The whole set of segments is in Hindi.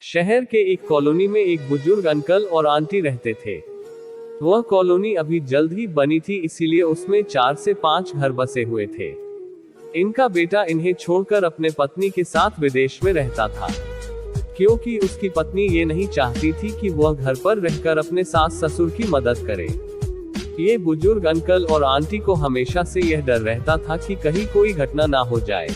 शहर के एक कॉलोनी में एक बुजुर्ग अंकल और आंटी रहते थे। वह कॉलोनी अभी जल्द ही बनी थी, इसीलिए उसमें 4 से 5 घर बसे हुए थे। इनका बेटा इन्हें छोड़कर अपने पत्नी के साथ विदेश में रहता था, क्योंकि उसकी पत्नी ये नहीं चाहती थी कि वह घर पर रहकर अपने सास ससुर की मदद करे। ये बुजुर्ग अंकल और आंटी को हमेशा से यह डर रहता था कि कहीं कोई घटना ना हो जाए,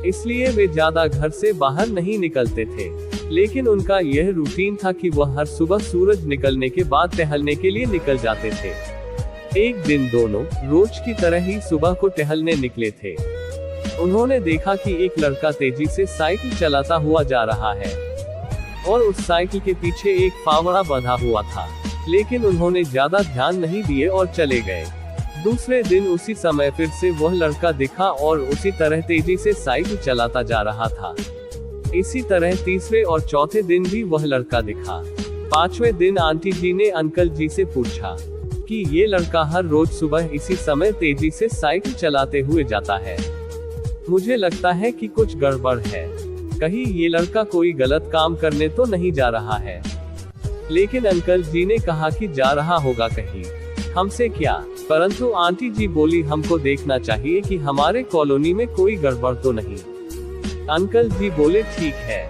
इसलिए वे ज्यादा घर से बाहर नहीं निकलते थे। लेकिन उनका यह रूटीन था कि वह हर सुबह सूरज निकलने के बाद टहलने के लिए निकल जाते थे। एक दिन दोनों रोज की तरह ही सुबह को टहलने निकले थे। उन्होंने देखा कि एक लड़का तेजी से साइकिल चलाता हुआ जा रहा है और उस साइकिल के पीछे एक फावड़ा बंधा हुआ था, लेकिन उन्होंने ज्यादा ध्यान नहीं दिए और चले गए। दूसरे दिन उसी समय फिर से वह लड़का दिखा और उसी तरह तेजी से साइकिल चलाता जा रहा था। इसी तरह तीसरे और चौथे दिन भी वह लड़का दिखा। 5वें दिन आंटी जी ने अंकल जी से पूछा कि ये लड़का हर रोज सुबह इसी समय तेजी से साइकिल चलाते हुए जाता है। मुझे लगता है कि कुछ गड़बड़ है, कहीं ये लड़का कोई गलत काम करने तो नहीं जा रहा है। लेकिन अंकल जी ने कहा कि जा रहा होगा कहीं, हमसे क्या। परंतु आंटी जी बोली, हमको देखना चाहिए कि हमारे कॉलोनी में कोई गड़बड़ तो नहीं। अंकल जी बोले, ठीक है,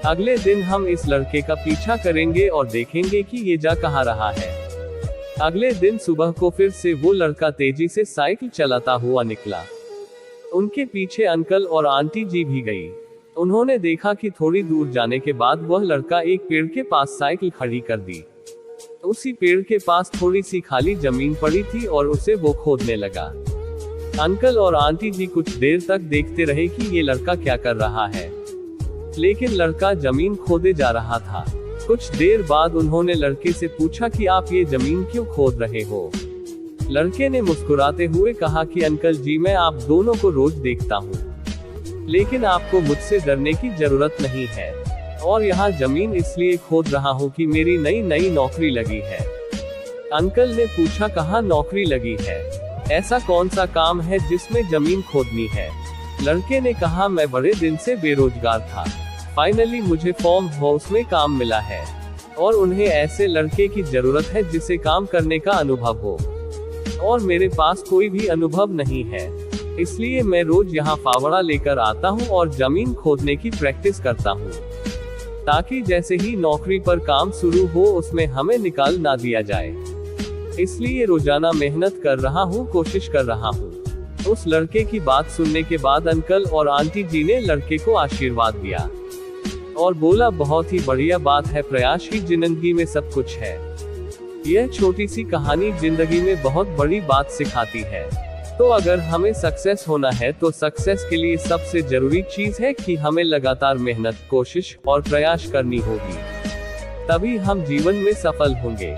अगले दिन हम इस लड़के का पीछा करेंगे और देखेंगे कि ये जा कहाँ रहा है। अगले दिन सुबह को फिर से वो लड़का तेजी से साइकिल चलाता हुआ निकला। उनके पीछे अंकल और आंटी जी भी गई। उन्होंने देखा कि थोड़ी दूर जाने के बाद वह लड़का एक पेड़ के पास साइकिल खड़ी कर दी। उसी पेड़ के पास थोड़ी सी खाली जमीन पड़ी थी और उसे वो खोदने लगा। अंकल और आंटी जी कुछ देर तक देखते रहे कि ये लड़का क्या कर रहा है, लेकिन लड़का जमीन खोदे जा रहा था। कुछ देर बाद उन्होंने लड़के से पूछा कि आप ये जमीन क्यों खोद रहे हो। लड़के ने मुस्कुराते हुए कहा कि अंकल जी, मैं आप दोनों को रोज देखता हूँ, लेकिन आपको मुझसे डरने की जरूरत नहीं है, और यहाँ जमीन इसलिए खोद रहा हूँ कि मेरी नई नौकरी लगी है। अंकल ने पूछा, कहाँ नौकरी लगी है, ऐसा कौन सा काम है जिसमें जमीन खोदनी है। लड़के ने कहा, मैं बड़े दिन से बेरोजगार था, फाइनली मुझे फार्म हाउस में काम मिला है, और उन्हें ऐसे लड़के की जरूरत है जिसे काम करने का अनुभव हो, और मेरे पास कोई भी अनुभव नहीं है, इसलिए मैं रोज यहाँ फावड़ा लेकर आता हूँ और जमीन खोदने की प्रैक्टिस करता हूँ, ताकि जैसे ही नौकरी पर काम शुरू हो उसमें हमें निकाल ना दिया जाए। इसलिए रोजाना मेहनत कर रहा हूँ, कोशिश कर रहा हूँ। उस लड़के की बात सुनने के बाद अंकल और आंटी जी ने लड़के को आशीर्वाद दिया और बोला, बहुत ही बढ़िया बात है, प्रयास ही जिंदगी में सब कुछ है। यह छोटी सी कहानी जिंदगी में बहुत बड़ी बात सिखाती है। तो अगर हमें सक्सेस होना है तो सक्सेस के लिए सबसे जरूरी चीज है कि हमें लगातार मेहनत, कोशिश और प्रयास करनी होगी, तभी हम जीवन में सफल होंगे।